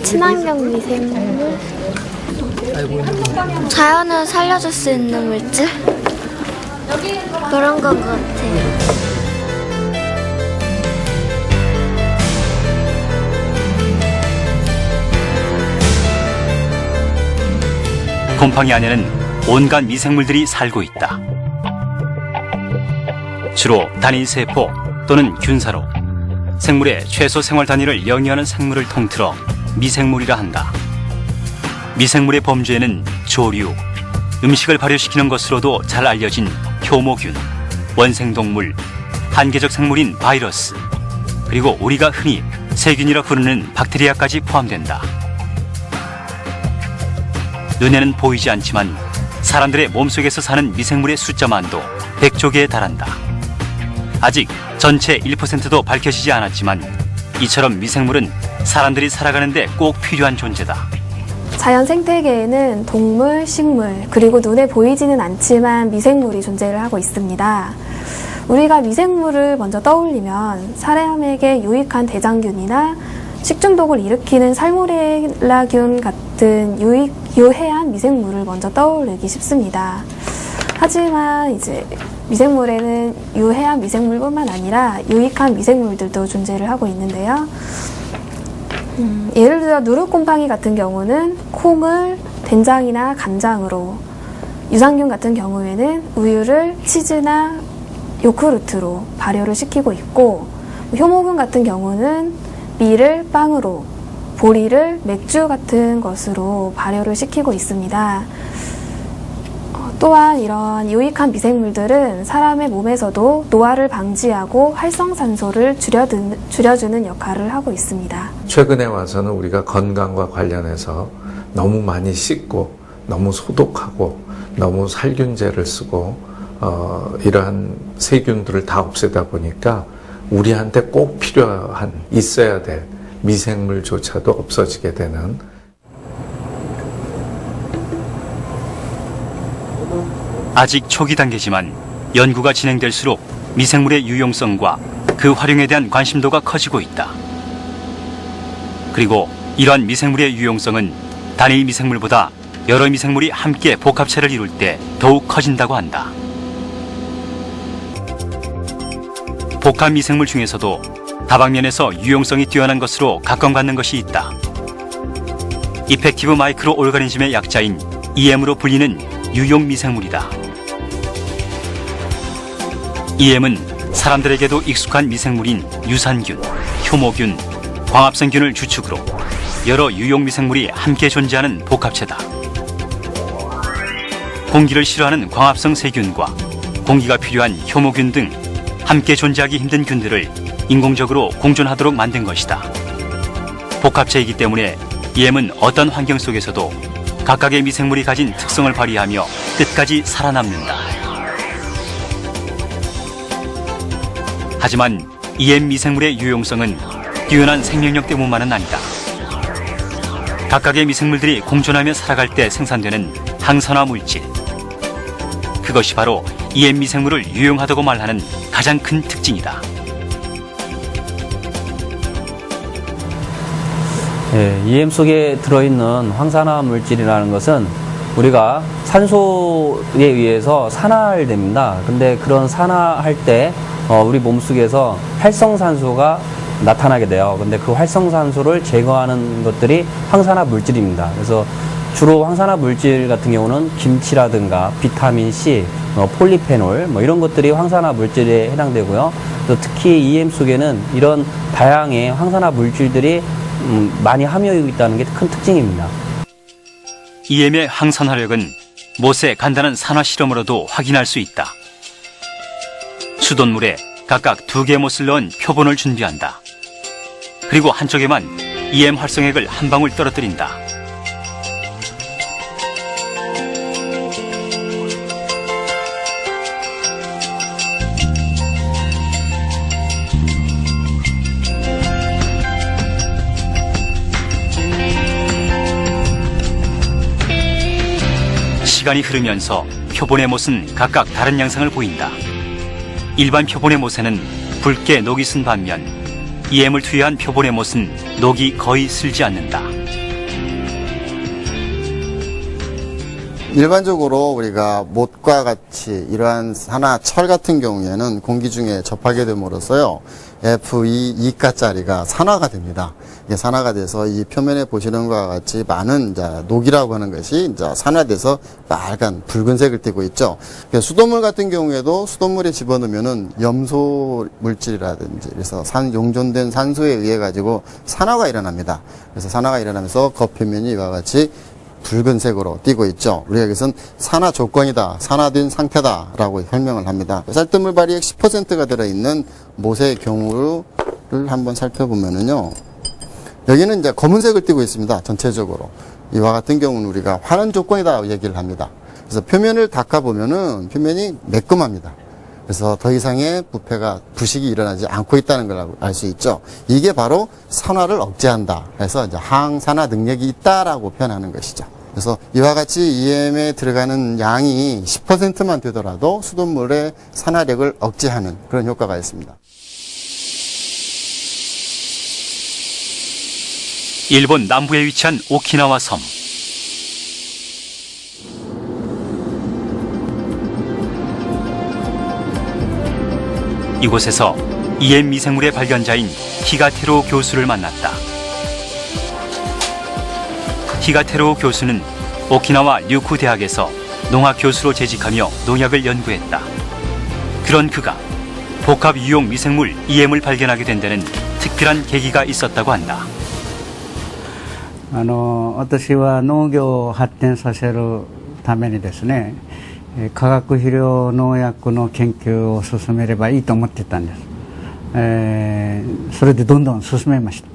친환경 미생물, 자연을 살려줄 수 있는 물질? 그런 것 같아요. 곰팡이 안에는 온갖 미생물들이 살고 있다. 주로 단위세포 또는 균사로 생물의 최소 생활 단위를 영위하는 생물을 통틀어 미생물이라 한다. 미생물의 범주에는 조류, 음식을 발효시키는 것으로도 잘 알려진 효모균, 원생동물, 한계적 생물인 바이러스, 그리고 우리가 흔히 세균이라 부르는 박테리아까지 포함된다. 눈에는 보이지 않지만 사람들의 몸속에서 사는 미생물의 숫자만도 100조 개에 달한다. 아직 전체 1%도 밝혀지지 않았지만 이처럼 미생물은 사람들이 살아가는데 꼭 필요한 존재다. 자연 생태계에는 동물, 식물, 그리고 눈에 보이지는 않지만 미생물이 존재를 하고 있습니다. 우리가 미생물을 먼저 떠올리면 사람에게 유익한 대장균이나 식중독을 일으키는 살모넬라균 같은 유해한 미생물을 먼저 떠올리기 쉽습니다. 하지만 이제 미생물에는 유해한 미생물뿐만 아니라 유익한 미생물들도 존재를 하고 있는데요. 예를 들어 누룩곰팡이 같은 경우는 콩을 된장이나 간장으로, 유산균 같은 경우에는 우유를 치즈나 요구르트로 발효를 시키고 있고, 효모균 같은 경우는 밀을 빵으로, 보리를 맥주 같은 것으로 발효를 시키고 있습니다. 또한 이런 유익한 미생물들은 사람의 몸에서도 노화를 방지하고 활성산소를 줄여주는 역할을 하고 있습니다. 최근에 와서는 우리가 건강과 관련해서 너무 많이 씻고 너무 소독하고 너무 살균제를 쓰고 이러한 세균들을 다 없애다 보니까 우리한테 꼭 필요한 있어야 될 미생물조차도 없어지게 되는, 아직 초기 단계지만 연구가 진행될수록 미생물의 유용성과 그 활용에 대한 관심도가 커지고 있다. 그리고 이러한 미생물의 유용성은 단일 미생물보다 여러 미생물이 함께 복합체를 이룰 때 더욱 커진다고 한다. 복합 미생물 중에서도 다방면에서 유용성이 뛰어난 것으로 각광받는 것이 있다. 이펙티브 마이크로 오르가니즘의 약자인 EM으로 불리는 유용 미생물이다. EM은 사람들에게도 익숙한 미생물인 유산균, 효모균, 광합성균을 주축으로 여러 유용 미생물이 함께 존재하는 복합체다. 공기를 싫어하는 광합성 세균과 공기가 필요한 효모균 등 함께 존재하기 힘든 균들을 인공적으로 공존하도록 만든 것이다. 복합체이기 때문에 EM은 어떤 환경 속에서도 각각의 미생물이 가진 특성을 발휘하며 끝까지 살아남는다. 하지만 EM 미생물의 유용성은 뛰어난 생명력 때문만은 아니다. 각각의 미생물들이 공존하며 살아갈 때 생산되는 항산화 물질, 그것이 바로 EM 미생물을 유용하다고 말하는 가장 큰 특징이다. EM 속에 들어있는 황산화 물질이라는 것은 우리가 산소에 의해서 산화됩니다. 근데 그런 산화할 때 우리 몸속에서 활성산소가 나타나게 돼요. 근데 그 활성산소를 제거하는 것들이 황산화 물질입니다. 그래서 주로 황산화 물질 같은 경우는 김치라든가 비타민 C, 폴리페놀 이런 것들이 황산화 물질에 해당되고요. 또 특히 EM 속에는 이런 다양의 황산화 물질들이 많이 함유되어 있다는 게 큰 특징입니다. EM의 항산화력은 못의 간단한 산화 실험으로도 확인할 수 있다. 수돗물에 각각 2개의 못을 넣은 표본을 준비한다. 그리고 한쪽에만 EM 활성액을 한 방울 떨어뜨린다. 시간이 흐르면서 표본의 못은 각각 다른 양상을 보인다. 일반 표본의 못에는 붉게 녹이 쓴 반면 EM을 투여한 표본의 못은 녹이 거의 슬지 않는다. 일반적으로 우리가 못과 같이 이러한 산화, 철 같은 경우에는 공기 중에 접하게 됨으로써요, Fe2가짜리가 산화가 됩니다. 이게 산화가 돼서 이 표면에 보시는 것과 같이 많은 이제 녹이라고 하는 것이 이제 산화돼서 빨간 붉은색을 띠고 있죠. 수돗물 같은 경우에도 수돗물에 집어넣으면은 염소 물질이라든지 그래서 용존된 산소에 의해 가지고 산화가 일어납니다. 그래서 산화가 일어나면서 겉표면이 이와 같이 붉은색으로 띄고 있죠. 우리가 여기서는 산화 조건이다, 산화된 상태다라고 설명을 합니다. 쌀뜨물 발이액 10%가 들어있는 못의 경우를 한번 살펴보면은요, 여기는 이제 검은색을 띠고 있습니다. 전체적으로. 이와 같은 경우는 우리가 환원 조건이다 얘기를 합니다. 그래서 표면을 닦아보면은 표면이 매끈합니다. 그래서 더 이상의 부식이 일어나지 않고 있다는 걸 알 수 있죠. 이게 바로 산화를 억제한다. 그래서 이제 항산화 능력이 있다라고 표현하는 것이죠. 그래서 이와 같이 EM에 들어가는 양이 10%만 되더라도 수돗물의 산화력을 억제하는 그런 효과가 있습니다. 일본 남부에 위치한 오키나와 섬. 이곳에서 EM 미생물의 발견자인 히가테로 교수를 만났다. 히가테로 교수는 오키나와 류쿠 대학에서 농학 교수로 재직하며 농약을 연구했다. 그런 그가 복합 유용 미생물 EM을 발견하게 된 데는 특별한 계기가 있었다고 한다. 私は農業を発展させるためにですね、化学肥料農薬の研究を進めればいいと思っていたんです。それでどんどん進めました。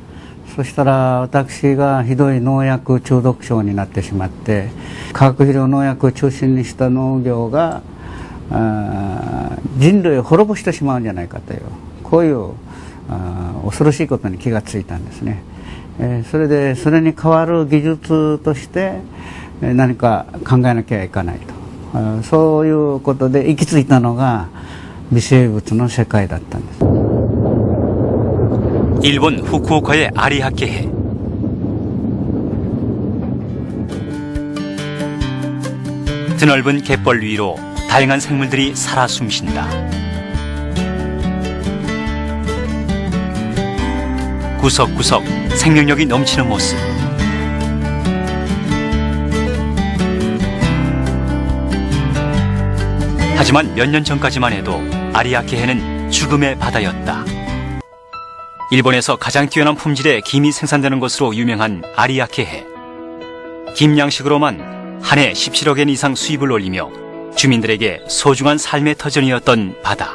そしたら私がひどい農薬中毒症になってしまって、化学肥料農薬を中心にした農業が人類を滅ぼしてしまうんじゃないかという、こういう恐ろしいことに気がついたんですね。それでそれに代わる技術として何か考えなきゃいけないと、そういうことで行き着いたのが微生物の世界だったんです。 일본 후쿠오카의 아리하케해. 드넓은 갯벌 위로 다양한 생물들이 살아 숨쉰다. 구석구석 생명력이 넘치는 모습. 하지만 몇 년 전까지만 해도 아리아케해는 죽음의 바다였다. 일본에서 가장 뛰어난 품질의 김이 생산되는 것으로 유명한 아리아케해. 김 양식으로만 한 해 17억 엔 이상 수입을 올리며 주민들에게 소중한 삶의 터전이었던 바다.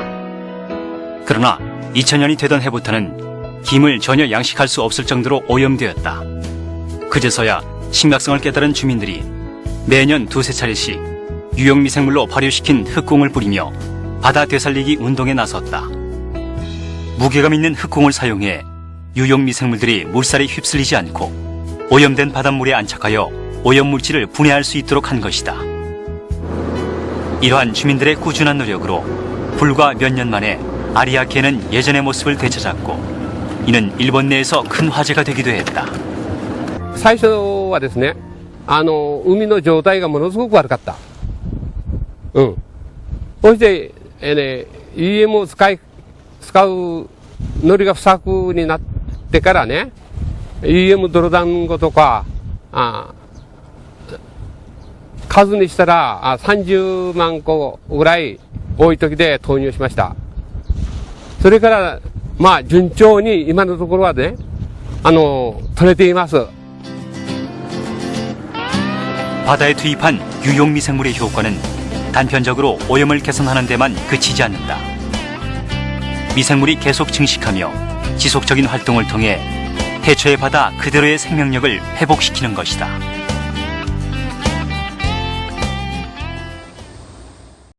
그러나 2000년이 되던 해부터는 김을 전혀 양식할 수 없을 정도로 오염되었다. 그제서야 심각성을 깨달은 주민들이 매년 두세 차례씩 유용미생물로 발효시킨 흑공을 뿌리며 바다 되살리기 운동에 나섰다. 무게감 있는 흑공을 사용해 유용미생물들이 물살에 휩쓸리지 않고 오염된 바닷물에 안착하여 오염물질을 분해할 수 있도록 한 것이다. 이러한 주민들의 꾸준한 노력으로 불과 몇 년 만에 아리아케는 예전의 모습을 되찾았고 이는 일본 내에서 큰 화제가 되기도 했다. 最初はですね、海の状態がものすごく悪かった。そして、EM を使うノリが不作になってからね、EM 泥団子とか、数にしたら30万個ぐらい多い時で投入しました。それから、まあ順調に今のところはね、取れています。 바다에 투입한 유용미생물의 효과는 단편적으로 오염을 개선하는 데만 그치지 않는다. 미생물이 계속 증식하며 지속적인 활동을 통해 태초의 바다 그대로의 생명력을 회복시키는 것이다.